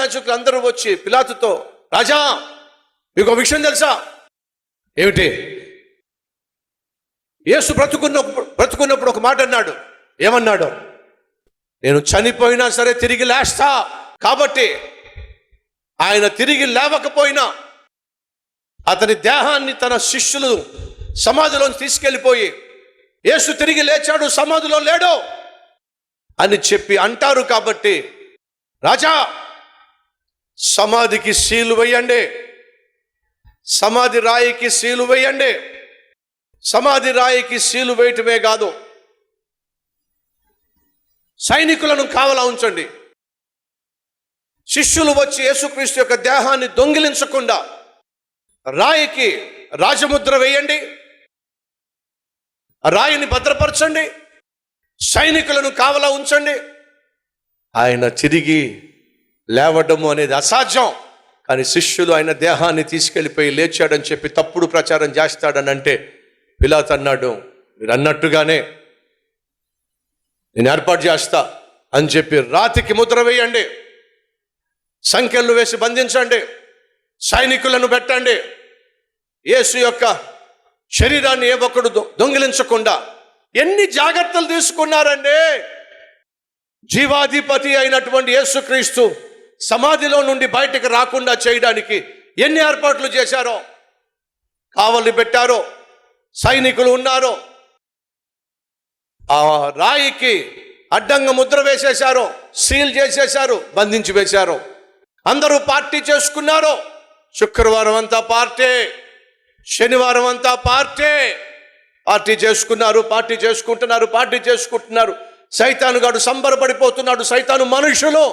యాజకులు అందరూ వచ్చి పిలాతుతో, రాజా మీకు విషయం తెలుసా? ఏమిటి? యేసు బ్రతుకున్నప్పుడు ఒక మాట అన్నాడు. ఏమన్నాడు? నేను చనిపోయినా సరే తిరిగి లేస్తా. కాబట్టి ఆయన తిరిగి లేవకపోయినా అతని దేహాన్ని తన శిష్యులు సమాధిలోంచి తీసుకెళ్ళిపోయి, యేసు తిరిగి లేచాడు, సమాధిలో లేడు అని చెప్పి అంటారు. కాబట్టి రాజా సమాధికి సీలు వేయండి, సమాధి రాయికి సీలు వేయండి. సమాధి రాయికి సీలు వేయటమే కాదు, సైనికులను కావలా ఉంచండి. శిష్యులు వచ్చి యేసుక్రీస్తు యొక్క దేహాన్ని దొంగిలించకుండా రాయికి రాజముద్ర వేయండి, రాయిని భద్రపరచండి, సైనికులను కావలా ఉంచండి. ఆయన తిరిగి లేవడము అనేది అసాధ్యం. కానీ శిష్యులు ఆయన దేహాన్ని తీసుకెళ్ళిపోయి లేచాడని చెప్పి తప్పుడు ప్రచారం చేస్తాడని అంటే పిలాతు అన్నాడు, మీరు అన్నట్టుగానే నేను ఏర్పాటు చేస్తా అని చెప్పి రాతికి ముద్ర వేయండి, సంకెళ్ళు వేసి బంధించండి, సైనికులను పెట్టండి. యేసు యొక్క శరీరాన్ని ఏ ఒక్కడు దొంగిలించకుండా ఎన్ని జాగ్రత్తలు తీసుకున్నారండి. జీవాధిపతి అయినటువంటి యేసుక్రీస్తు సమాధిలో నుండి బయటకు రాకుండా చేయడానికి ఎన్ని ఏర్పాట్లు చేశారో. కావలి పెట్టారో, సైనికులు ఉన్నారో, ఆ రాయికి అడ్డంగా ముద్ర వేసేశారో, సీల్ చేసేశారు, బంధించి వేశారు. అందరూ పార్టీ చేసుకున్నారు. శుక్రవారం అంతా పార్టీ, శనివారం అంతా పార్టీ చేసుకున్నారు, పార్టీ చేసుకుంటున్నారు. సైతాను గాడు సంబరపడిపోతున్నాడు. సైతాను మనుషులు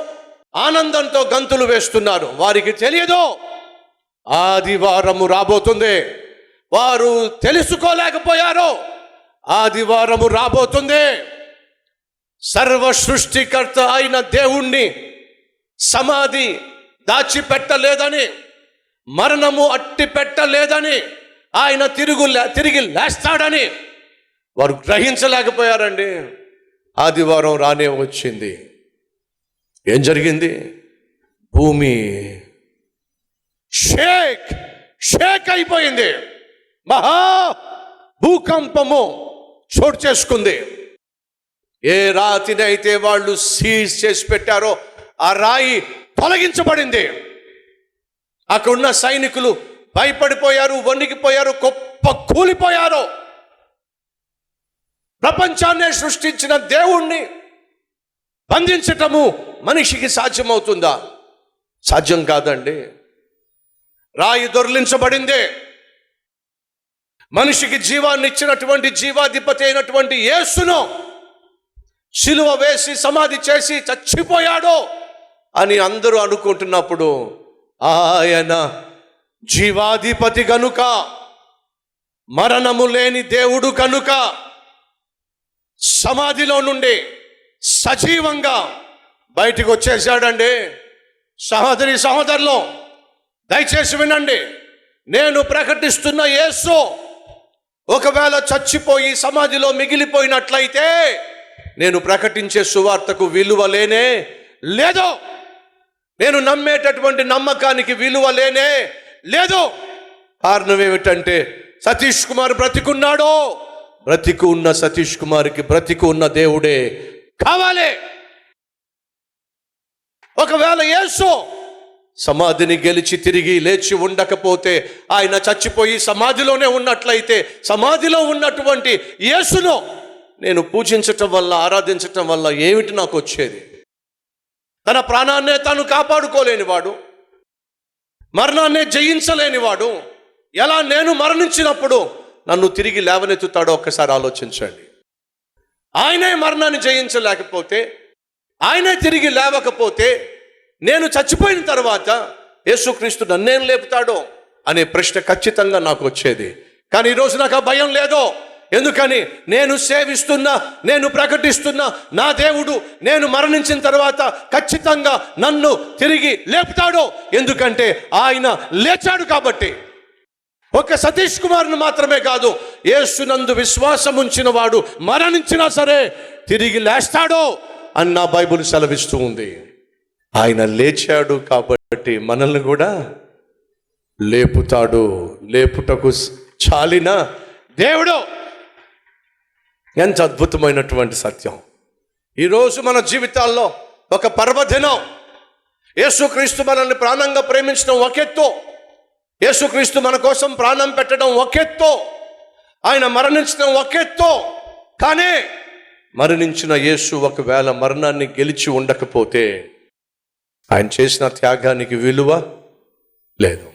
ఆనందంతో గంతులు వేస్తున్నారు. వారికి తెలియదు ఆదివారము రాబోతుంది. వారు తెలుసుకోలేకపోయారు ఆదివారము రాబోతుంది. సర్వ సృష్టికర్త అయిన దేవుణ్ణి సమాధి దాచిపెట్టలేదని, మరణము అట్టి పెట్టలేదని, ఆయన తిరిగి లేస్తాడని వారు గ్రహించలేకపోయారండి. ఆదివారం రానే వచ్చింది. ఏం జరిగింది? భూమి షేక్ అయిపోయింది. మహా భూకంపము చోటు చేసుకుంది. ఏ రాతినైతే వాళ్ళు సీజ్ చేసి పెట్టారో ఆ రాయి తొలగించబడింది. అక్కడున్న సైనికులు భయపడిపోయారు, వణికిపోయారు, కూలిపోయారు. ప్రపంచాన్నే సృష్టించిన దేవుణ్ణి బంధించటము మనిషికి సాధ్యమవుతుందా? సాధ్యం కాదండి. రాయి దొర్లించబడింది. మనిషికి జీవాన్ని ఇచ్చినటువంటి జీవాధిపతి అయినటువంటి యేసును సిలువ వేసి సమాధి చేసి చచ్చిపోయాడు అని అందరూ అనుకుంటున్నప్పుడు, ఆయన జీవాధిపతి కనుక, మరణము లేని దేవుడు కనుక సమాధిలో నుండి సజీవంగా బయటికి వచ్చేసాడండి. సహోదరులు దయచేసి వినండి. నేను ప్రకటిస్తున్న యేసు ఒకవేళ చచ్చిపోయి సమాధిలో మిగిలిపోయినట్లయితే నేను ప్రకటించే సువార్తకు విలువ లేనే లేదు. నేను నమ్మేటటువంటి నమ్మకానికి విలువ లేనే లేదు. కారణం ఏమిటంటే సతీష్ కుమార్ బ్రతికున్నాడు. బ్రతికు ఉన్న సతీష్ కుమార్కి బ్రతికు ఉన్న దేవుడే కావాలి. ఒకవేళ యేసు సమాధిని గెలిచి తిరిగి లేచి ఉండకపోతే, ఆయన చచ్చిపోయి సమాధిలోనే ఉన్నట్లయితే, సమాధిలో ఉన్నటువంటి యేసును నేను పూజించటం వల్ల, ఆరాధించటం వల్ల ఏమిటి నాకు వచ్చేది? తన ప్రాణాన్నే తాను కాపాడుకోలేనివాడు, మరణాన్నే జయించలేనివాడు ఎలా నేను మరణించినప్పుడు నన్ను తిరిగి లేవనెత్తుతాడో ఒక్కసారి ఆలోచించండి. ఆయనే మరణాన్ని జయించలేకపోతే, ఆయనే తిరిగి లేవకపోతే, నేను చచ్చిపోయిన తర్వాత యేసుక్రీస్తు నన్నేం లేపుతాడో అనే ప్రశ్న ఖచ్చితంగా నాకు వచ్చేది. కానీ ఈరోజు నాకు ఆ భయం లేదు. ఎందుకని? నేను సేవిస్తున్నా, నేను ప్రకటిస్తున్నా నా దేవుడు నేను మరణించిన తర్వాత ఖచ్చితంగా నన్ను తిరిగి లేపుతాడు. ఎందుకంటే ఆయన లేచాడు కాబట్టి. ఒక సతీష్ కుమార్ను మాత్రమే కాదు, యేసునందు విశ్వాసం ఉంచిన వాడు మరణించినా సరే తిరిగి లేస్తాడు అని నా బైబిల్ సెలవిస్తూ ఉంది. ఆయన లేచాడు కాబట్టి మనల్ని కూడా లేపుతాడు. లేపుటకు చాలిన దేవుడు. ఎంత అద్భుతమైనటువంటి సత్యం! ఈరోజు మన జీవితాల్లో ఒక పర్వదినం. యేసుక్రీస్తు మనల్ని ప్రాణంగా ప్రేమించడం ఒక ఎత్తు, యేసుక్రీస్తు మన కోసం ప్రాణం పెట్టడం ఒక ఎత్తు, ఆయన మరణించడం ఒక ఎత్తు. కానీ మరణించిన యేసు ఒకవేళ మరణాన్ని గెలిచి ఉండకపోతే ఆయన చేసిన త్యాగానికి విలువ లేదు.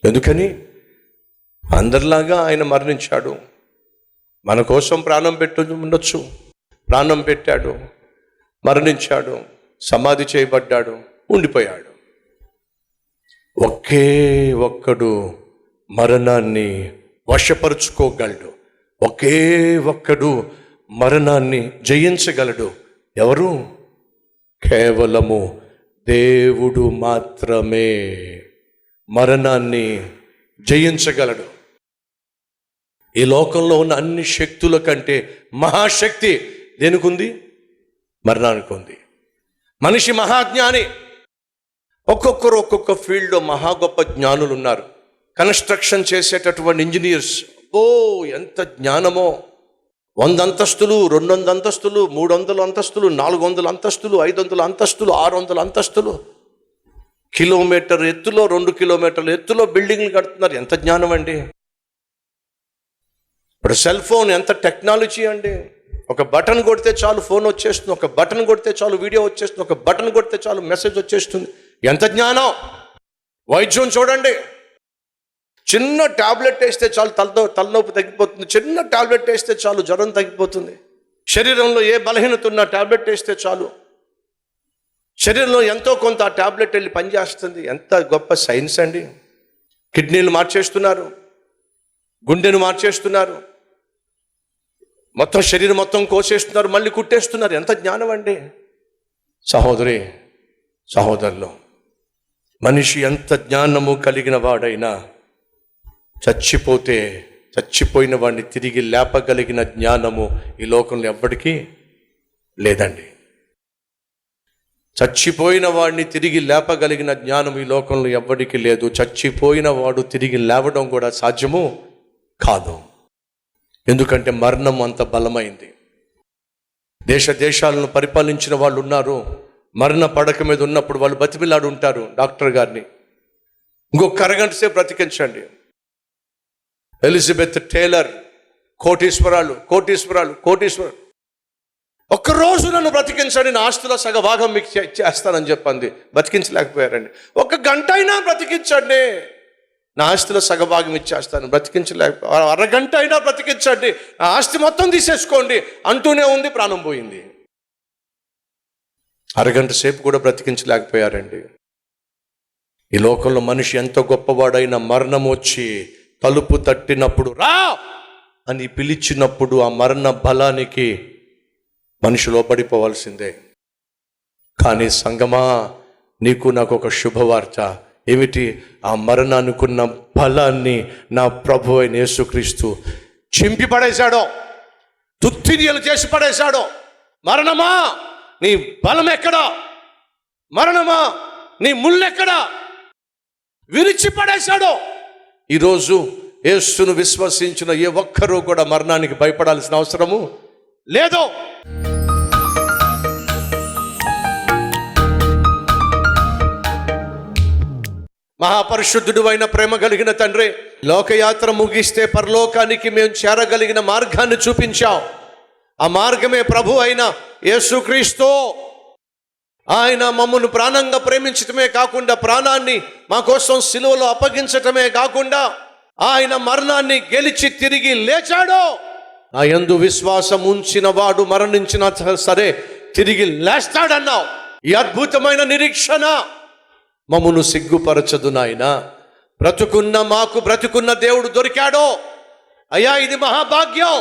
ఎందుకని? అందరిలాగా ఆయన మరణించాడు, మన కోసం ప్రాణం పెట్టు ఉండొచ్చు, ప్రాణం పెట్టాడు, మరణించాడు, సమాధి చేయబడ్డాడు, ఉండిపోయాడు. ఒకే ఒక్కడు మరణాన్ని వశపరుచుకోగలడు, ఒకే ఒక్కడు మరణాన్ని జయించగలడు. ఎవరు? కేవలము దేవుడు మాత్రమే మరణాన్ని జయించగలడు. ఈ లోకంలో ఉన్న అన్ని శక్తుల కంటే మహాశక్తి దేనికుంది? మరణానికి ఉంది. మనిషి మహాజ్ఞాని. ఒక్కొక్కరు ఒక్కొక్క ఫీల్డ్లో మహా గొప్ప జ్ఞానులు ఉన్నారు. కన్స్ట్రక్షన్ చేసేటటువంటి ఇంజనీర్స్, ఎంత జ్ఞానమో! 100 అంతస్తులు, 200 అంతస్తులు, 300 అంతస్తులు, 400 అంతస్తులు, 500 అంతస్తులు, 600 అంతస్తులు, కిలోమీటర్ ఎత్తులో, 2 కిలోమీటర్ల ఎత్తులో బిల్డింగ్లు కడుతున్నారు. ఎంత జ్ఞానం అండి! ఇప్పుడు సెల్ ఫోన్ ఎంత టెక్నాలజీ అండి! ఒక బటన్ కొడితే చాలు ఫోన్ వచ్చేస్తుంది, ఒక బటన్ కొడితే చాలు వీడియో వచ్చేస్తుంది, ఒక బటన్ కొడితే చాలు మెసేజ్ వచ్చేస్తుంది. ఎంత జ్ఞానం! వైద్యం చూడండి, చిన్న టాబ్లెట్ వేస్తే చాలు తలనొప్పి తగ్గిపోతుంది, చిన్న టాబ్లెట్ వేస్తే చాలు జ్వరం తగ్గిపోతుంది. శరీరంలో ఏ బలహీనత ఉన్నా టాబ్లెట్ వేస్తే చాలు శరీరంలో ఎంతో కొంత ఆ టాబ్లెట్ వెళ్ళి పనిచేస్తుంది. ఎంత గొప్ప సైన్స్ అండి! కిడ్నీలు మార్చేస్తున్నారు, గుండెను మార్చేస్తున్నారు, మొత్తం శరీరం మొత్తం కోసేస్తున్నారు, మళ్ళీ కుట్టేస్తున్నారు. ఎంత జ్ఞానం అండి! సహోదరి సహోదరులు, మనిషి ఎంత జ్ఞానము కలిగిన వాడైనా చచ్చిపోయిన వాడిని తిరిగి లేపగలిగిన జ్ఞానము ఈ లోకంలో ఎవ్వడికి లేదండి. చచ్చిపోయిన వాడిని తిరిగి లేపగలిగిన జ్ఞానం ఈ లోకంలో ఎవ్వడికి లేదు. చచ్చిపోయిన వాడు తిరిగి లేవడం కూడా సాధ్యము కాదు. ఎందుకంటే మరణం అంత బలమైంది. దేశాలను పరిపాలించిన వాళ్ళు ఉన్నారు, మరణ పడక మీద ఉన్నప్పుడు వాళ్ళు బతిమిలాడు ఉంటారు డాక్టర్ గారిని, ఇంకొక అరగంట సేపు బ్రతికించండి. ఎలిజబెత్ టేలర్ కోటీశ్వరాలు ఒక్కరోజు నన్ను బ్రతికించండి, నా ఆస్తుల సగభాగం మీకు చేస్తానని చెప్పింది. బ్రతికించలేకపోయారండి. 1 గంట అయినా బ్రతికించండి, నా ఆస్తిలో సగభాగం ఇచ్చేస్తాను. బ్రతికించలేకపో, అరగంట అయినా బ్రతికించండి, నా ఆస్తి మొత్తం తీసేసుకోండి అంటూనే ఉంది, ప్రాణం పోయింది. అరగంట సేపు కూడా బ్రతికించలేకపోయారండి. ఈ లోకంలో మనిషి ఎంత గొప్పవాడైనా మరణం వచ్చి తలుపు తట్టినప్పుడు రా అని పిలిచినప్పుడు ఆ మరణ బలానికి మనిషి లోపడిపోవాల్సిందే. కానీ సంగమా, నీకు నాకు ఒక శుభవార్త. ఏమిటి? ఆ మరణానికున్న బలాన్ని నా ప్రభు అయిన యేసుక్రీస్తు చింపి పడేశాడో, తుత్తినియలు చేసి పడేశాడో. మరణమా, నీ బలం ఎక్కడా? మరణమా, నీ ముళ్ళెక్కడా? విరిచి పడేశాడో. ఈరోజు యేసును విశ్వసించిన ఏ ఒక్కరూ కూడా మరణానికి భయపడాల్సిన అవసరము లేదు. మహాపరిశుద్ధుడు అయిన ప్రేమ కలిగిన తండ్రి, లోకయాత్ర ముగిస్తే పరలోకానికి మేము చేరగలిగిన మార్గాన్ని చూపించాం. ఆ మార్గమే ప్రభు అయిన యేసుక్రీస్తు. ఆయన మమ్మల్ని ప్రాణంగా ప్రేమించటమే కాకుండా, ప్రాణాన్ని మా కోసం సిలువలో అప్పగించటమే కాకుండా, ఆయన మరణాన్ని గెలిచి తిరిగి లేచాడు. నా యందు విశ్వాసం ఉంచిన వాడు మరణించినా సరే తిరిగి లేస్తాడన్నావు. ఈ అద్భుతమైన నిరీక్షణ మమ్మను సిగ్గుపరచదు నాయన. బ్రతుకున్న దేవుడు దొరికాడో అయ్యా, ఇది మహాభాగ్యం.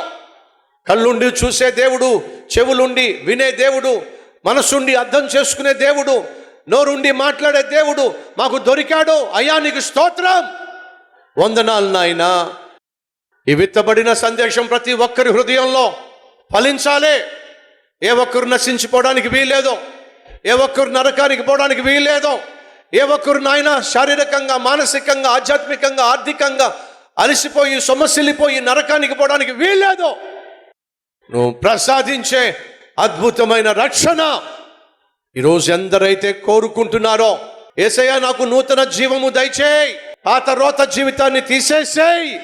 కళ్ళుండి చూసే దేవుడు, చెవులుండి వినే దేవుడు, మనసుండి అర్థం చేసుకునే దేవుడు, నోరుండి మాట్లాడే దేవుడు మాకు దొరికాడు అయ్యా, నీకు స్తోత్రం, వందనాలు నాయన. ఈ విత్తబడిన సందేశం ప్రతి ఒక్కరి హృదయంలో ఫలించాలి. ఏ ఒక్కరు నశించిపోవడానికి వీలేదు. ఏ ఒక్కరు నరకానికి పోవడానికి వీల్లేదు. ఏ ఒక్కరు నాయన శారీరకంగా, మానసికంగా, ఆధ్యాత్మికంగా, ఆర్థికంగా అలసిపోయి సొమ్మసిల్లిపోయి నరకానికి పోవడానికి వీల్లేదు. నువ్వు ప్రసాదించే అద్భుతమైన రక్షణ ఈరోజు ఎందరైతే కోరుకుంటున్నారో, యేసయ్యా నాకు నూతన జీవము దయచేయి, పాత రోత జీవితాన్ని తీసేసేయి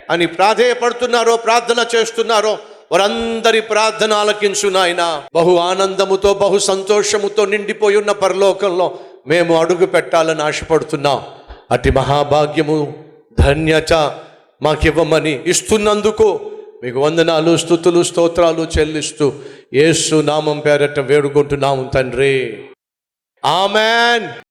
అని ప్రాధేయపడుతున్నారో, ప్రార్థన చేస్తున్నారో, వారందరి ప్రార్థన ఆలకించు నాయన. బహు ఆనందముతో, బహు సంతోషముతో నిండిపోయి ఉన్న పరలోకంలో మేము అడుగు పెట్టాలని ఆశపడుతున్నాం. అతి మహాభాగ్యము, ధన్యత మాకివ్వమని ఇస్తున్నందుకు మీకు వందనాలు, స్తుతులు, స్తోత్రాలు చెల్లిస్తూ యేసు నామం పేరట వేడుకుంటున్నాము తండ్రి. ఆమెన్.